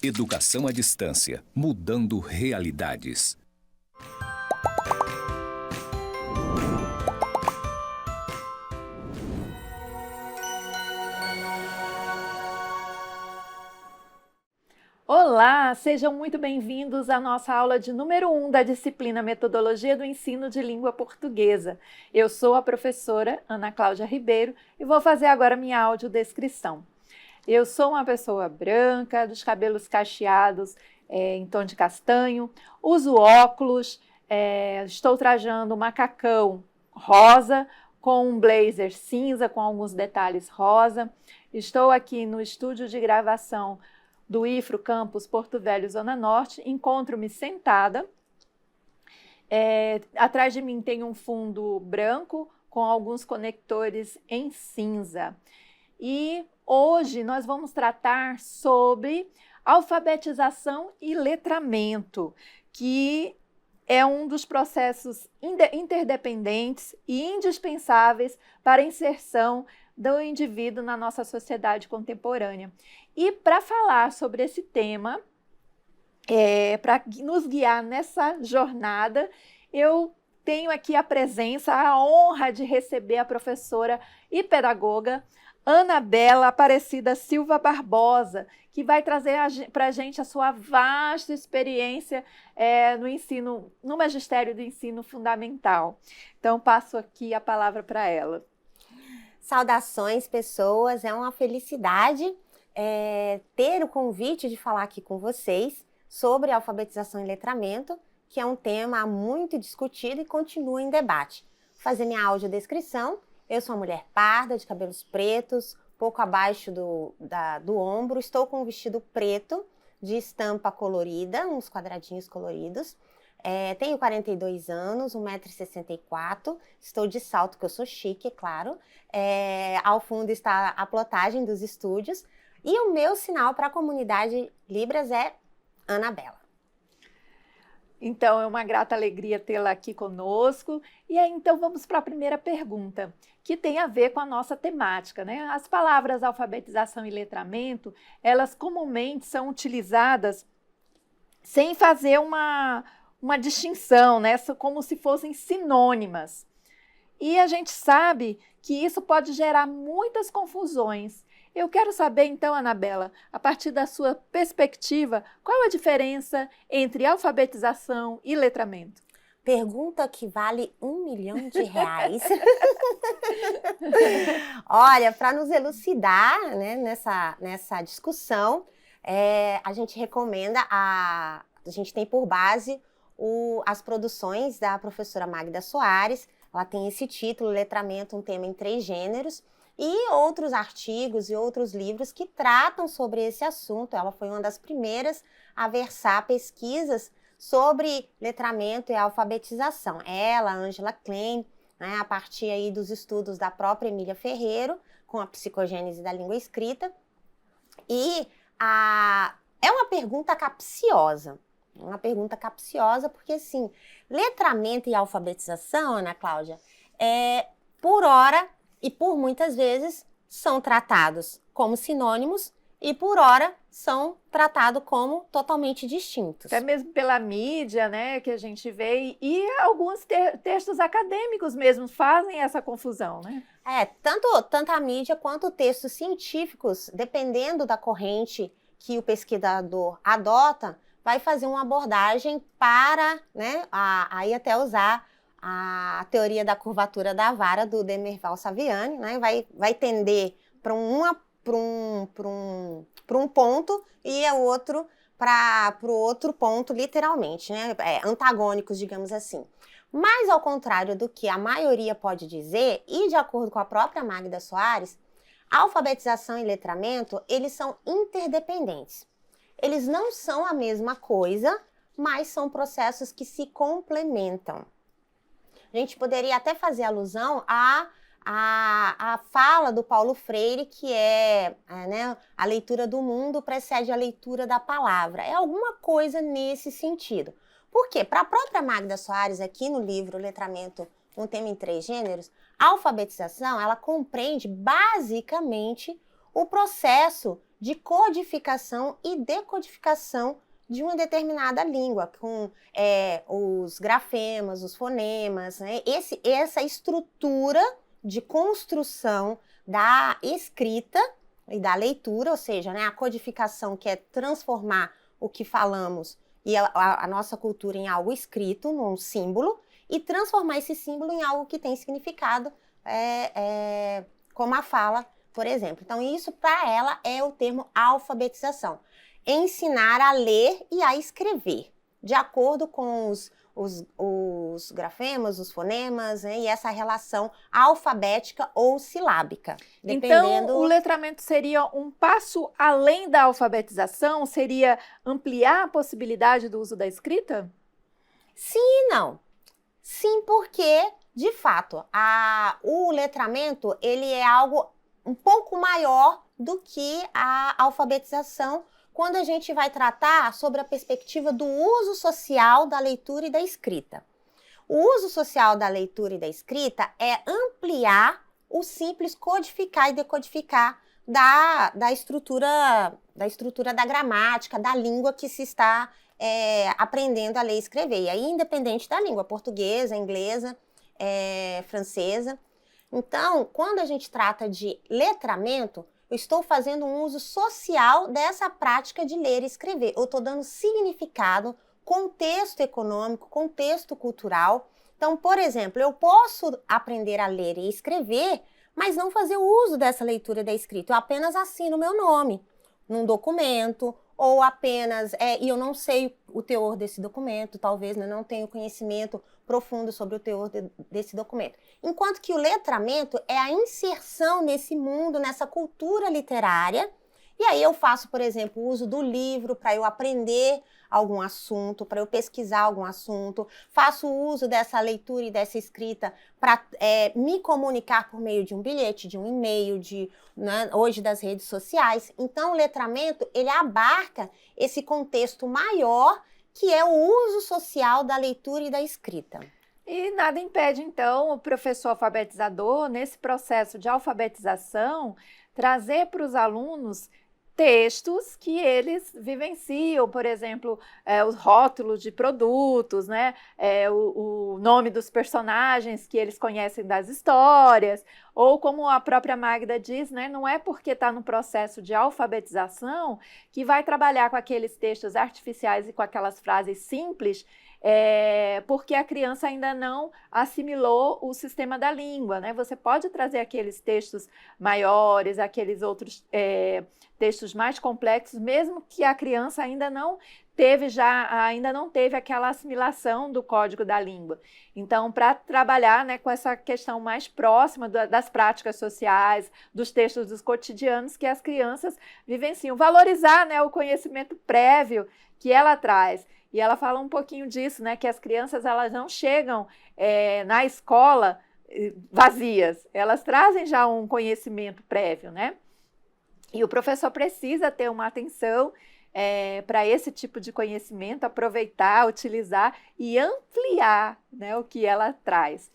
Educação à distância, mudando realidades. Olá, sejam muito bem-vindos à nossa aula de número 1 da disciplina Metodologia do Ensino de Língua Portuguesa. Eu sou a professora Ana Cláudia Ribeiro e vou fazer agora minha audiodescrição. Eu sou uma pessoa branca, dos cabelos cacheados em tom de castanho, uso óculos, estou trajando um macacão rosa com um blazer cinza com alguns detalhes rosa. Estou aqui no estúdio de gravação do IFRO Campus Porto Velho, Zona Norte. Encontro-me sentada. Atrás de mim tem um fundo branco com alguns conectores em cinza. E hoje nós vamos tratar sobre alfabetização e letramento, que é um dos processos interdependentes e indispensáveis para a inserção do indivíduo na nossa sociedade contemporânea. E para falar sobre esse tema, para nos guiar nessa jornada, eu tenho aqui a presença, a honra de receber a professora e pedagoga Anabela Aparecida Silva Barbosa, que vai trazer para a gente a sua vasta experiência no ensino, no magistério do ensino fundamental. Então, passo aqui a palavra para ela. Saudações, pessoas, é uma felicidade ter o convite de falar aqui com vocês sobre alfabetização e letramento, que é um tema muito discutido e continua em debate. Vou fazer minha audiodescrição. Eu sou uma mulher parda, de cabelos pretos, pouco abaixo do ombro, estou com um vestido preto, de estampa colorida, uns quadradinhos coloridos. Tenho 42 anos, 1,64 m, estou de salto, que eu sou chique, é claro. Ao fundo está a plotagem dos estúdios. E o meu sinal para a comunidade Libras é Anabela. Então, é uma grata alegria tê-la aqui conosco. E aí, então, vamos para a primeira pergunta, que tem a ver com a nossa temática, né? As palavras alfabetização e letramento, elas comumente são utilizadas sem fazer uma distinção, né? Como se fossem sinônimas. E a gente sabe que isso pode gerar muitas confusões. Eu quero saber, então, Anabela, a partir da sua perspectiva, qual a diferença entre alfabetização e letramento? Pergunta que vale R$1 milhão. Olha, para nos elucidar, né, nessa discussão, a gente recomenda, a gente tem por base as produções da professora Magda Soares. Ela tem esse título, Letramento, um tema em 3 gêneros, e outros artigos e outros livros que tratam sobre esse assunto. Ela foi uma das primeiras a versar pesquisas sobre letramento e alfabetização. Ela, Angela Klein, né, a partir aí dos estudos da própria Emília Ferreiro, com a psicogênese da língua escrita. E é uma pergunta capciosa. Uma pergunta capciosa porque, assim, letramento e alfabetização, Ana Cláudia, por ora e por muitas vezes são tratados como sinônimos e por ora são tratados como totalmente distintos. Até mesmo pela mídia, né, que a gente vê, e alguns textos acadêmicos mesmo fazem essa confusão, né? Tanto a mídia quanto textos científicos, dependendo da corrente que o pesquisador adota, vai fazer uma abordagem para, né, aí até usar a teoria da curvatura da vara do Demerval Saviani, né, vai tender para um ponto e o outro para o outro ponto, literalmente, né, antagônicos, digamos assim. Mas, ao contrário do que a maioria pode dizer, e de acordo com a própria Magda Soares, alfabetização e letramento, eles são interdependentes. Eles não são a mesma coisa, mas são processos que se complementam. A gente poderia até fazer alusão a fala do Paulo Freire, que né, a leitura do mundo precede a leitura da palavra. É alguma coisa nesse sentido. Por quê? Para a própria Magda Soares, aqui no livro Letramento, um tema em 3 gêneros, a alfabetização, ela compreende basicamente o processo de codificação e decodificação de uma determinada língua, com os grafemas, os fonemas, né? Essa estrutura de construção da escrita e da leitura, ou seja, né, a codificação, que é transformar o que falamos e a nossa cultura em algo escrito, num símbolo, e transformar esse símbolo em algo que tem significado, como a fala, por exemplo. Então, isso para ela é o termo alfabetização. Ensinar a ler e a escrever, de acordo com os grafemas, os fonemas, né, e essa relação alfabética ou silábica. Então, o letramento seria um passo além da alfabetização? Seria ampliar a possibilidade do uso da escrita? Sim e não. Sim, porque, de fato, o letramento ele é algo um pouco maior do que a alfabetização, quando a gente vai tratar sobre a perspectiva do uso social da leitura e da escrita. O uso social da leitura e da escrita é ampliar o simples codificar e decodificar da estrutura da gramática, da língua que se está aprendendo a ler e escrever. E aí, independente da língua, portuguesa, inglesa, francesa. Então, quando a gente trata de letramento, eu estou fazendo um uso social dessa prática de ler e escrever. Eu estou dando significado, contexto econômico, contexto cultural. Então, por exemplo, eu posso aprender a ler e escrever, mas não fazer uso dessa leitura e da escrita. Eu apenas assino meu nome num documento, ou apenas, e eu não sei o teor desse documento, talvez, né, não tenho conhecimento profundo sobre o teor desse documento. Enquanto que o letramento é a inserção nesse mundo, nessa cultura literária, e aí eu faço, por exemplo, o uso do livro para eu aprender algum assunto, para eu pesquisar algum assunto, faço uso dessa leitura e dessa escrita para me comunicar por meio de um bilhete, de um e-mail, né, hoje das redes sociais. Então, o letramento, ele abarca esse contexto maior, que é o uso social da leitura e da escrita. E nada impede, então, o professor alfabetizador, nesse processo de alfabetização, trazer para os alunos textos que eles vivenciam, por exemplo, os rótulos de produtos, né? O nome dos personagens que eles conhecem das histórias, ou como a própria Magda diz, né? Não é porque está no processo de alfabetização que vai trabalhar com aqueles textos artificiais e com aquelas frases simples, porque a criança ainda não assimilou o sistema da língua, né? Você pode trazer aqueles textos maiores, aqueles outros textos mais complexos, mesmo que a criança ainda não teve aquela assimilação do código da língua. Então, para trabalhar, né, com essa questão mais próxima das práticas sociais, dos textos dos cotidianos que as crianças vivenciam, valorizar, né, o conhecimento prévio que ela traz. E ela fala um pouquinho disso, né, que as crianças elas não chegam na escola vazias, elas trazem já um conhecimento prévio, né? E o professor precisa ter uma atenção para esse tipo de conhecimento, aproveitar, utilizar e ampliar, né, o que ela traz.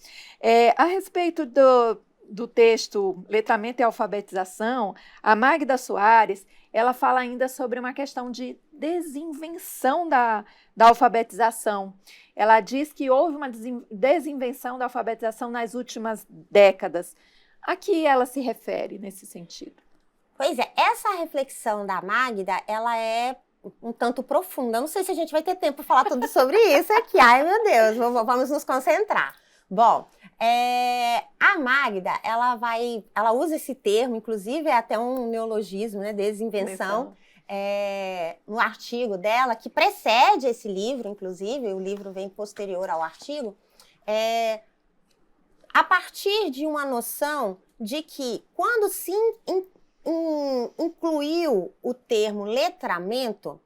A respeito do texto Letramento e Alfabetização, a Magda Soares, ela fala ainda sobre uma questão de desinvenção da alfabetização. Ela diz que houve uma desinvenção da alfabetização nas últimas décadas. A que ela se refere nesse sentido? Pois é, essa reflexão da Magda, ela é um tanto profunda. Eu não sei se a gente vai ter tempo para falar tudo sobre isso aqui. Ai, meu Deus, vamos nos concentrar. Bom, a Magda, ela usa esse termo, inclusive é até um neologismo, né, desinvenção, no artigo dela, que precede esse livro, inclusive, o livro vem posterior ao artigo, a partir de uma noção de que quando se incluiu o termo letramento,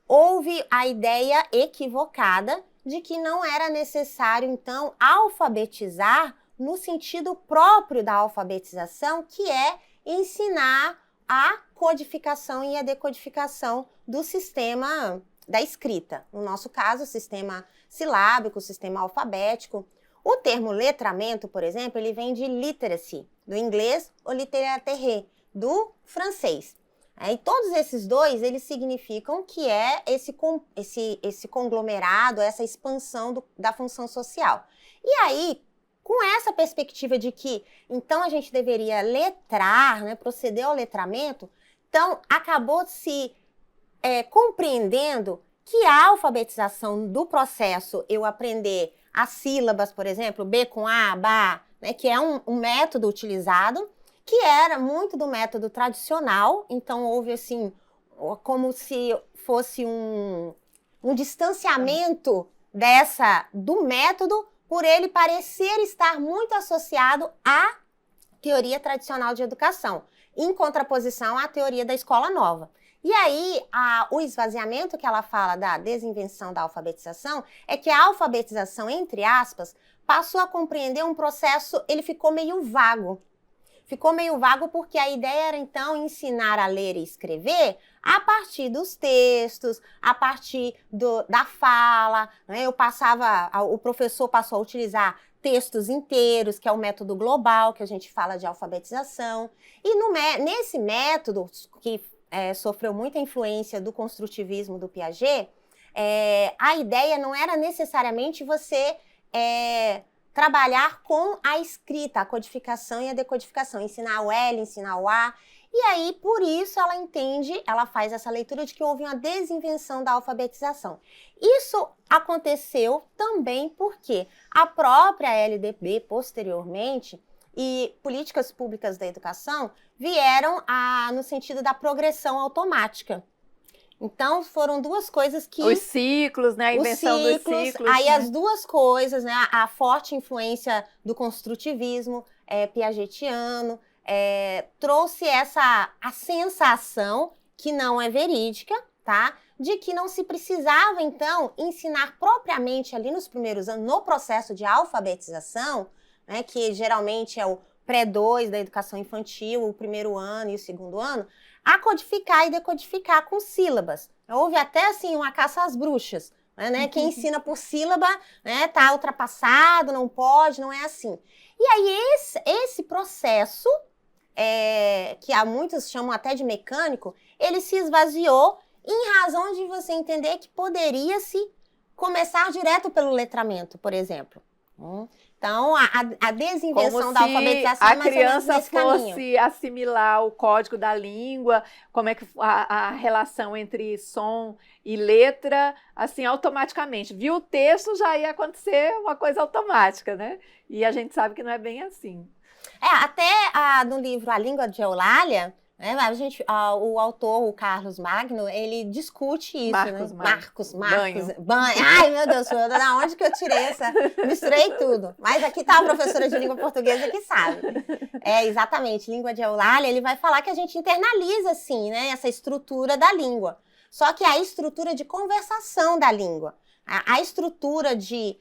houve a ideia equivocada de que não era necessário, então, alfabetizar no sentido próprio da alfabetização, que é ensinar a codificação e a decodificação do sistema da escrita. No nosso caso, o sistema silábico, o sistema alfabético. O termo letramento, por exemplo, ele vem de literacy, do inglês, ou littérature, do francês. E todos esses dois, eles significam que é esse conglomerado, essa expansão da função social. E aí, com essa perspectiva de que, então, a gente deveria letrar, né, proceder ao letramento, então, acabou se compreendendo que a alfabetização do processo, eu aprender as sílabas, por exemplo, B com A, Bá, né, que é um método utilizado, que era muito do método tradicional, então houve assim, como se fosse um distanciamento do método, por ele parecer estar muito associado à teoria tradicional de educação, em contraposição à teoria da escola nova. E aí, o esvaziamento que ela fala da desinvenção da alfabetização é que a alfabetização, entre aspas, passou a compreender um processo, ele ficou meio vago. Ficou meio vago porque a ideia era, então, ensinar a ler e escrever a partir dos textos, a partir da fala, né? O professor passou a utilizar textos inteiros, que é o método global, que a gente fala de alfabetização. E nesse método, que sofreu muita influência do construtivismo do Piaget, a ideia não era necessariamente você trabalhar com a escrita, a codificação e a decodificação, ensinar o L, ensinar o A. E aí, por isso, ela faz essa leitura de que houve uma desinvenção da alfabetização. Isso aconteceu também porque a própria LDB, posteriormente, e políticas públicas da educação vieram no sentido da progressão automática. Então, foram duas coisas que... Os ciclos, né? A invenção dos ciclos. Aí, né? as duas coisas, né? A forte influência do construtivismo piagetiano trouxe a sensação, que não é verídica, tá? De que não se precisava, então, ensinar propriamente ali nos primeiros anos, no processo de alfabetização, né? Que geralmente é o pré-2 da educação infantil, o primeiro ano e o segundo ano, a codificar e decodificar com sílabas. Houve até, assim, uma caça às bruxas, né? Quem ensina por sílaba, né, tá ultrapassado, não pode, não é assim. E aí, esse processo, que há muitos chamam até de mecânico, ele se esvaziou em razão de você entender que poderia-se começar direto pelo letramento, por exemplo. Então, a desinvenção da alfabetização é mais ou menos nesse caminho. A criança fosse assimilar o código da língua, como é que a relação entre som e letra, assim, automaticamente. Viu o texto, já ia acontecer uma coisa automática, né? E a gente sabe que não é bem assim. Até no livro A Língua de Eulália, né, o autor, o Carlos Magno, ele discute isso, Marcos. Ai, meu Deus, da onde que eu tirei misturei tudo. Mas aqui tá a professora de língua portuguesa que sabe. Exatamente, Língua de Eulália, ele vai falar que a gente internaliza, assim, né, essa estrutura da língua. Só que a estrutura de conversação da língua, a estrutura de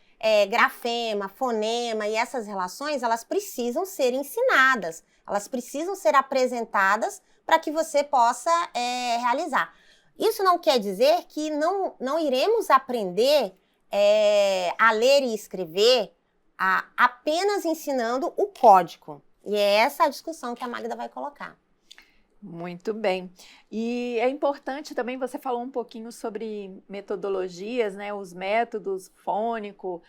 grafema, fonema e essas relações, elas precisam ser ensinadas, elas precisam ser apresentadas para que você possa realizar. Isso não quer dizer que não iremos aprender a ler e escrever apenas ensinando o código. E é essa a discussão que a Magda vai colocar. Muito bem. E é importante também, você falou um pouquinho sobre metodologias, né, os métodos fônico,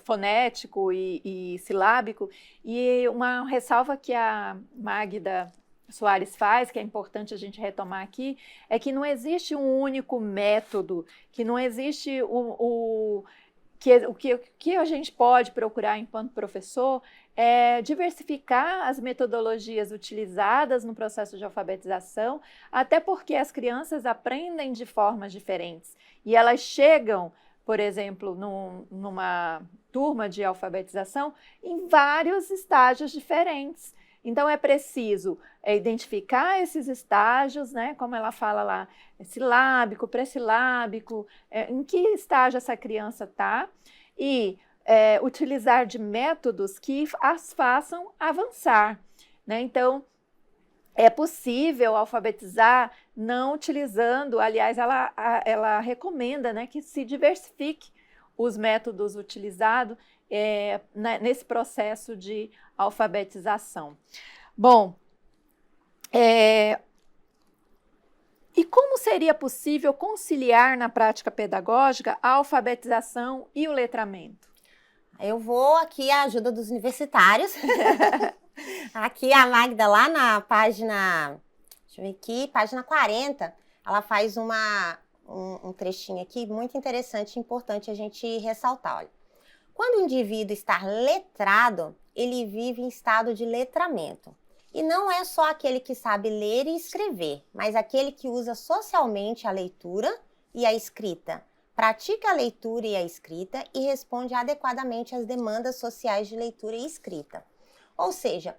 fonético e silábico, e uma ressalva que a Magda Soares faz, que é importante a gente retomar aqui, é que não existe um único método, que não existe o que a gente pode procurar enquanto professor é diversificar as metodologias utilizadas no processo de alfabetização, até porque as crianças aprendem de formas diferentes e elas chegam, por exemplo, numa turma de alfabetização em vários estágios diferentes. Então, é preciso identificar esses estágios, né, como ela fala lá, silábico, pré-silábico, em que estágio essa criança está, e utilizar de métodos que as façam avançar, né? Então, é possível alfabetizar não utilizando, aliás, ela recomenda, né, que se diversifique os métodos utilizados nesse processo de alfabetização. Bom, E como seria possível conciliar na prática pedagógica a alfabetização e o letramento? Eu vou aqui à ajuda dos universitários. Aqui a Magda, lá na página, deixa eu ver aqui, página 40, ela faz um trechinho aqui muito interessante e importante a gente ressaltar. Olha. Quando o indivíduo está letrado, ele vive em estado de letramento. E não é só aquele que sabe ler e escrever, mas aquele que usa socialmente a leitura e a escrita, pratica a leitura e a escrita e responde adequadamente às demandas sociais de leitura e escrita. Ou seja,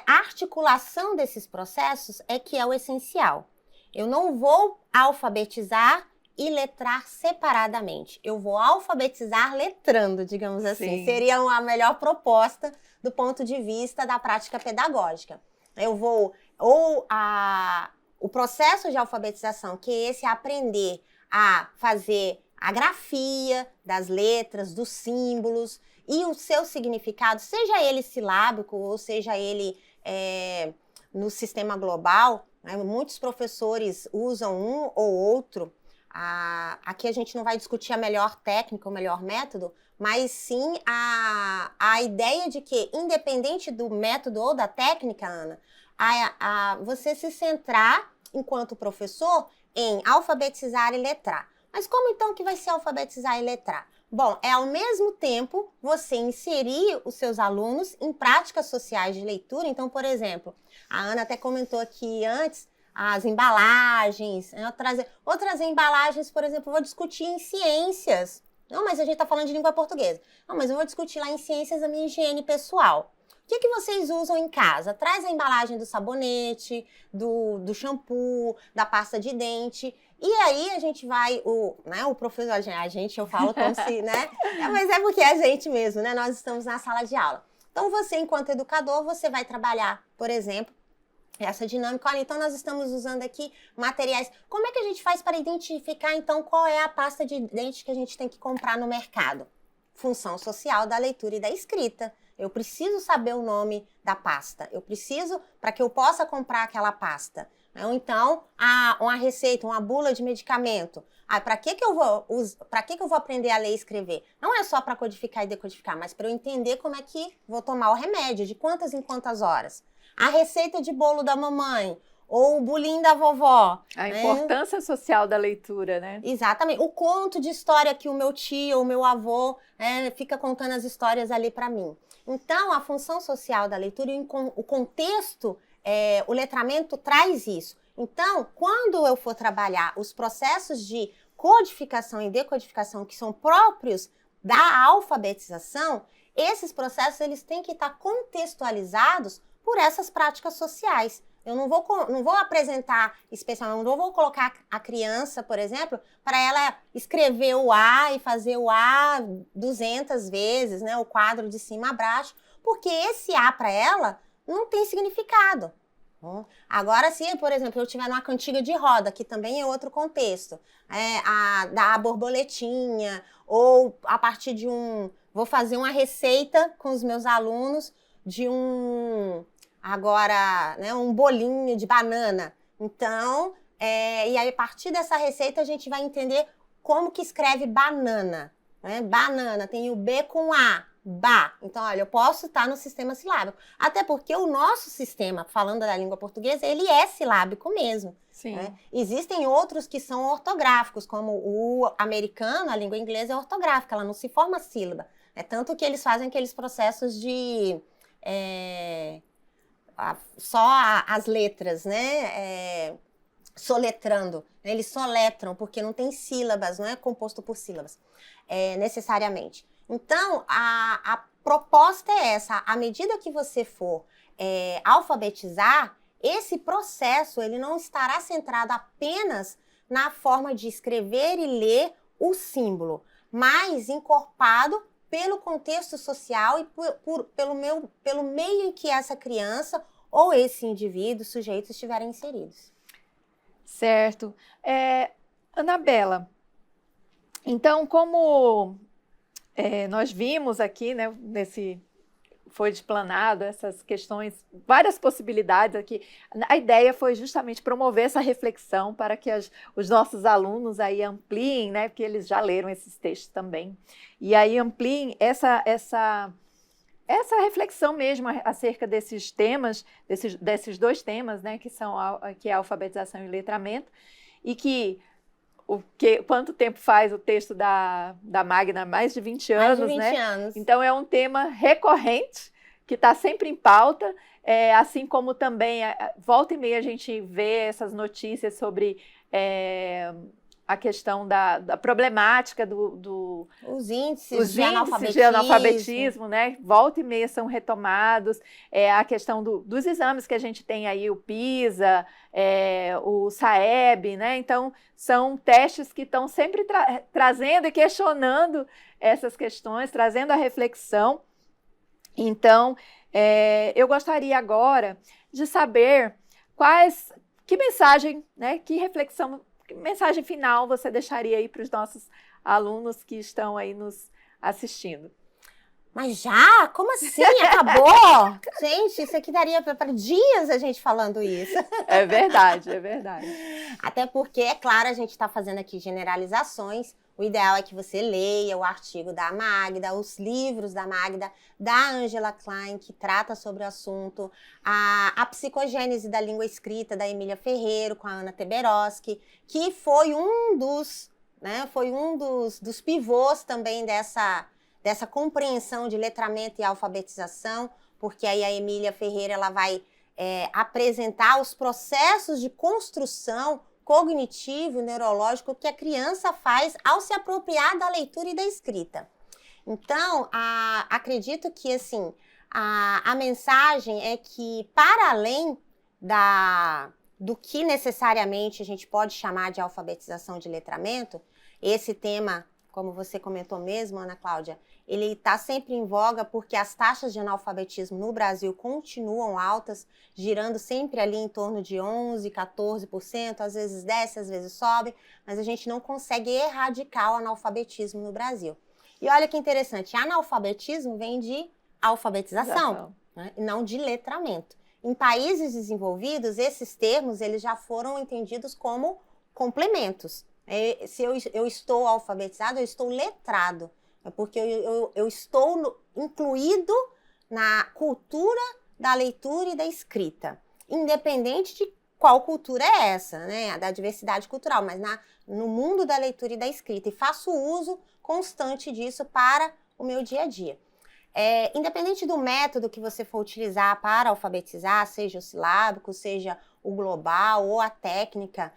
a articulação desses processos é que é o essencial. Eu não vou alfabetizar e letrar separadamente. Eu vou alfabetizar letrando, digamos assim. Sim. Seria a melhor proposta do ponto de vista da prática pedagógica. Eu vou, o processo de alfabetização, que é esse aprender a fazer a grafia das letras, dos símbolos e o seu significado, seja ele silábico ou seja ele no sistema global, né? Muitos professores usam um ou outro. Aqui a gente não vai discutir a melhor técnica, o melhor método, mas sim a ideia de que, independente do método ou da técnica, Ana, você se centrar, enquanto professor, em alfabetizar e letrar. Mas como então que vai ser alfabetizar e letrar? Bom, é ao mesmo tempo você inserir os seus alunos em práticas sociais de leitura. Então, por exemplo, a Ana até comentou aqui antes, as embalagens, vou trazer embalagens, por exemplo, vou discutir em ciências. Não, mas a gente está falando de língua portuguesa. Não, mas eu vou discutir lá em ciências a minha higiene pessoal. O que vocês usam em casa? Traz a embalagem do sabonete, do shampoo, da pasta de dente. E aí a gente vai, o professor, eu falo como se, né? Mas é porque é a gente mesmo, né? Nós estamos na sala de aula. Então você, enquanto educador, você vai trabalhar, por exemplo, essa dinâmica. Olha, então nós estamos usando aqui materiais. Como é que a gente faz para identificar, então, qual é a pasta de dente que a gente tem que comprar no mercado? Função social da leitura e da escrita. Eu preciso saber o nome da pasta. Eu preciso, para que eu possa comprar aquela pasta. Ou então, uma receita, uma bula de medicamento. Para que eu vou aprender a ler e escrever? Não é só para codificar e decodificar, mas para eu entender como é que vou tomar o remédio, de quantas em quantas horas. A receita de bolo da mamãe, ou o bolinho da vovó. A importância social da leitura, né? Exatamente. O conto de história que o meu tio, o meu avô fica contando as histórias ali para mim. Então, a função social da leitura e o contexto, o letramento traz isso. Então, quando eu for trabalhar os processos de codificação e decodificação que são próprios da alfabetização, esses processos eles têm que estar contextualizados por essas práticas sociais. Eu não vou apresentar especialmente, não vou colocar a criança, por exemplo, para ela escrever o A e fazer o A 200 vezes, né, o quadro de cima a baixo, porque esse A para ela não tem significado. Agora, se, por exemplo, eu tiver numa cantiga de roda, que também é outro contexto, da borboletinha, ou a partir de vou fazer uma receita com os meus alunos de um bolinho de banana. Então, e aí a partir dessa receita a gente vai entender como que escreve banana. Né? Banana, tem o B com A, ba. Então, olha, eu posso estar no sistema silábico. Até porque o nosso sistema, falando da língua portuguesa, ele é silábico mesmo. Sim. Né? Existem outros que são ortográficos, como o americano, a língua inglesa é ortográfica, ela não se forma sílaba. Tanto que eles fazem aqueles processos de só as letras, né? Soletrando. Né? Eles soletram, porque não tem sílabas, não é composto por sílabas, necessariamente. Então, a proposta é essa. À medida que você for alfabetizar, esse processo ele não estará centrado apenas na forma de escrever e ler o símbolo, mas encorpado pelo contexto social e pelo meio em que essa criança ou esse indivíduo, sujeito, estiverem inseridos. Certo. Anabela, então, como nós vimos aqui, né, foi explanado essas questões, várias possibilidades aqui. A ideia foi justamente promover essa reflexão para que os nossos alunos aí ampliem, né, porque eles já leram esses textos também, e aí ampliem essa reflexão mesmo acerca desses temas, desses dois temas, né, que é a alfabetização e letramento, e quanto tempo faz o texto da Magna? Mais de 20 anos, Mais de 20 né? anos. Então, é um tema recorrente, que está sempre em pauta, assim como também, volta e meia, a gente vê essas notícias sobre a questão da problemática os índices de analfabetismo, né? Volta e meia são retomados, a questão dos exames que a gente tem aí, o PISA, o SAEB, né? Então, são testes que estão sempre trazendo e questionando essas questões, trazendo a reflexão. Então, eu gostaria agora de saber que mensagem, né? Que reflexão, que mensagem final você deixaria aí para os nossos alunos que estão aí nos assistindo? Mas já? Como assim? Acabou? Gente, isso aqui daria para dias a gente falando isso. É verdade, é verdade. Até porque, é claro, a gente está fazendo aqui generalizações. O ideal é que você leia o artigo da Magda, os livros da Magda, da Angela Klein, que trata sobre o assunto, a psicogênese da língua escrita, da Emília Ferreiro, com a Ana Teberoski, que foi um dos pivôs também dessa compreensão de letramento e alfabetização, porque aí a Emília Ferreira ela vai apresentar os processos de construção cognitivo, neurológico que a criança faz ao se apropriar da leitura e da escrita. Então, acredito que assim, a mensagem é que, para além do que necessariamente a gente pode chamar de alfabetização de letramento, esse tema, como você comentou mesmo, Ana Cláudia, ele está sempre em voga porque as taxas de analfabetismo no Brasil continuam altas, girando sempre ali em torno de 11%, 14%, às vezes desce, às vezes sobe, mas a gente não consegue erradicar o analfabetismo no Brasil. E olha que interessante, analfabetismo vem de alfabetização, né, e não de letramento. Em países desenvolvidos, esses termos eles já foram entendidos como complementos. Se eu estou alfabetizado, eu estou letrado. É porque eu estou incluído na cultura da leitura e da escrita. Independente de qual cultura é essa, né? Da diversidade cultural, mas no mundo da leitura e da escrita. E faço uso constante disso para o meu dia a dia. Independente do método que você for utilizar para alfabetizar, seja o silábico, seja o global ou a técnica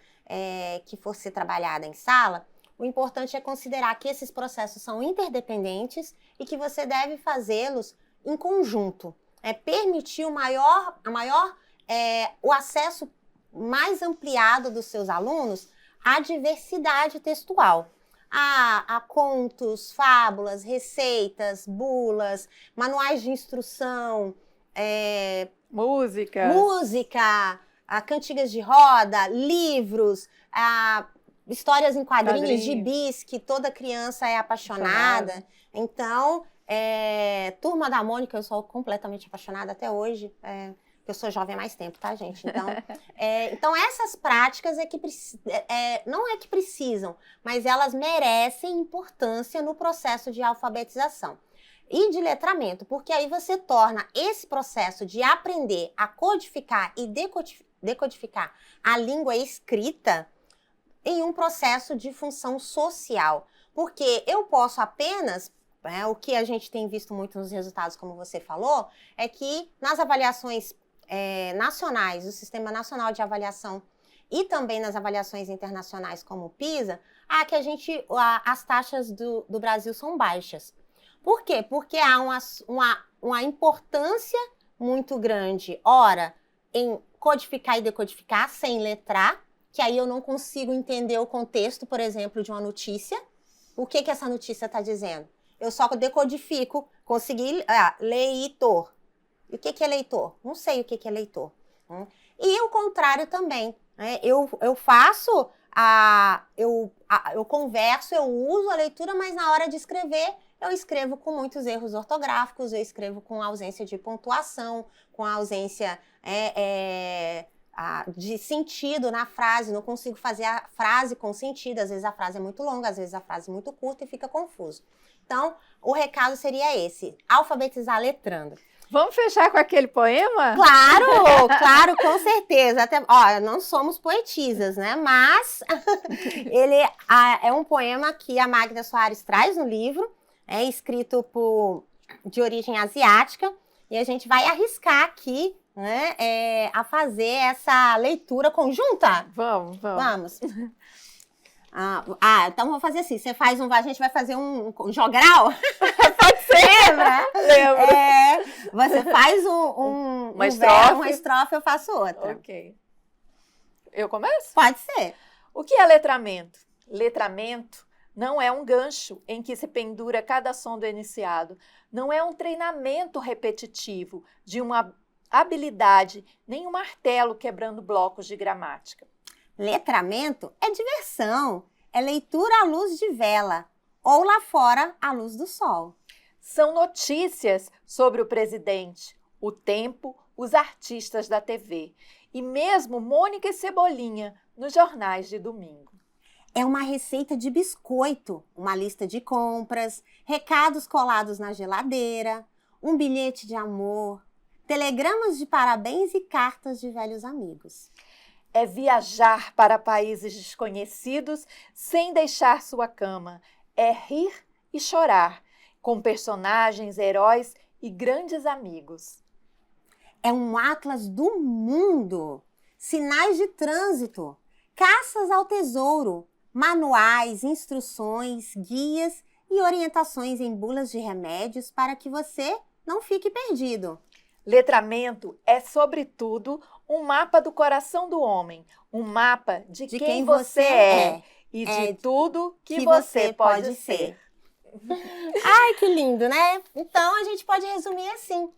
que for ser trabalhada em sala, o importante é considerar que esses processos são interdependentes e que você deve fazê-los em conjunto. Permitir o acesso mais ampliado dos seus alunos à diversidade textual. A contos, fábulas, receitas, bulas, manuais de instrução, música, cantigas de roda, livros, histórias em quadrinhos, gibis, que toda criança é apaixonada. Então, Turma da Mônica, eu sou completamente apaixonada até hoje. Eu sou jovem há mais tempo, tá, gente? Então essas práticas não é que precisam, mas elas merecem importância no processo de alfabetização e de letramento, porque aí você torna esse processo de aprender a codificar e decodificar a língua escrita em um processo de função social. Porque eu posso apenas, o que a gente tem visto muito nos resultados, como você falou, é que nas avaliações nacionais, do Sistema Nacional de Avaliação e também nas avaliações internacionais como o PISA, as taxas do Brasil são baixas. Por quê? Porque há uma importância muito grande, ora, em codificar e decodificar sem letrar, que aí eu não consigo entender o contexto, por exemplo, de uma notícia. O que essa notícia está dizendo? Eu só decodifico, consegui leitor. E o que é leitor? Não sei o que é leitor. E o contrário também. Eu converso, eu uso a leitura, mas na hora de escrever eu escrevo com muitos erros ortográficos, eu escrevo com ausência de pontuação, com ausência de sentido na frase, não consigo fazer a frase com sentido, às vezes a frase é muito longa, às vezes a frase é muito curta e fica confuso. Então, o recado seria esse, alfabetizar letrando. Vamos fechar com aquele poema? Claro, com certeza. Até, não somos poetisas, né? Mas ele é um poema que a Magda Soares traz no livro, é escrito de origem asiática, e a gente vai arriscar aqui, né, a fazer essa leitura conjunta. Vamos. Então vamos fazer assim, a gente vai fazer um jogral? Pode ser? Lembra? Lembro. Você faz uma estrofe, eu faço outra. Ok. Eu começo? Pode ser. O que é letramento? Letramento não é um gancho em que se pendura cada som do enunciado, não é um treinamento repetitivo de uma habilidade, nem um martelo quebrando blocos de gramática. Letramento é diversão, é leitura à luz de vela, ou lá fora à luz do sol. São notícias sobre o presidente, o tempo, os artistas da TV e mesmo Mônica e Cebolinha nos jornais de domingo. É uma receita de biscoito, uma lista de compras, recados colados na geladeira, um bilhete de amor, telegramas de parabéns e cartas de velhos amigos. É viajar para países desconhecidos sem deixar sua cama. É rir e chorar, com personagens, heróis e grandes amigos. É um atlas do mundo, sinais de trânsito, caças ao tesouro, manuais, instruções, guias e orientações em bulas de remédios para que você não fique perdido. Letramento é, sobretudo, um mapa do coração do homem, um mapa de quem você é e de tudo que você pode ser. Ai, que lindo, né? Então, a gente pode resumir assim.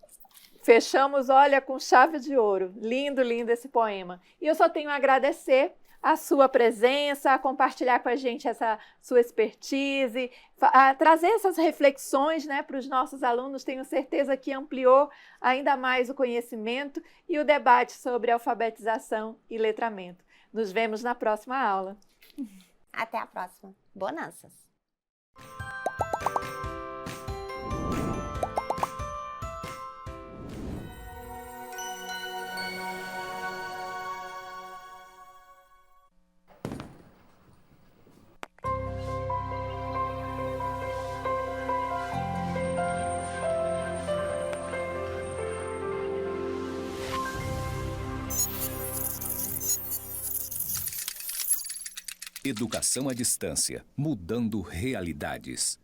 Fechamos, olha, com chave de ouro. Lindo, lindo esse poema. E eu só tenho a agradecer a sua presença, a compartilhar com a gente essa sua expertise, a trazer essas reflexões, né, para os nossos alunos. Tenho certeza que ampliou ainda mais o conhecimento e o debate sobre alfabetização e letramento. Nos vemos na próxima aula. Até a próxima. Bonanças! Educação à distância, mudando realidades.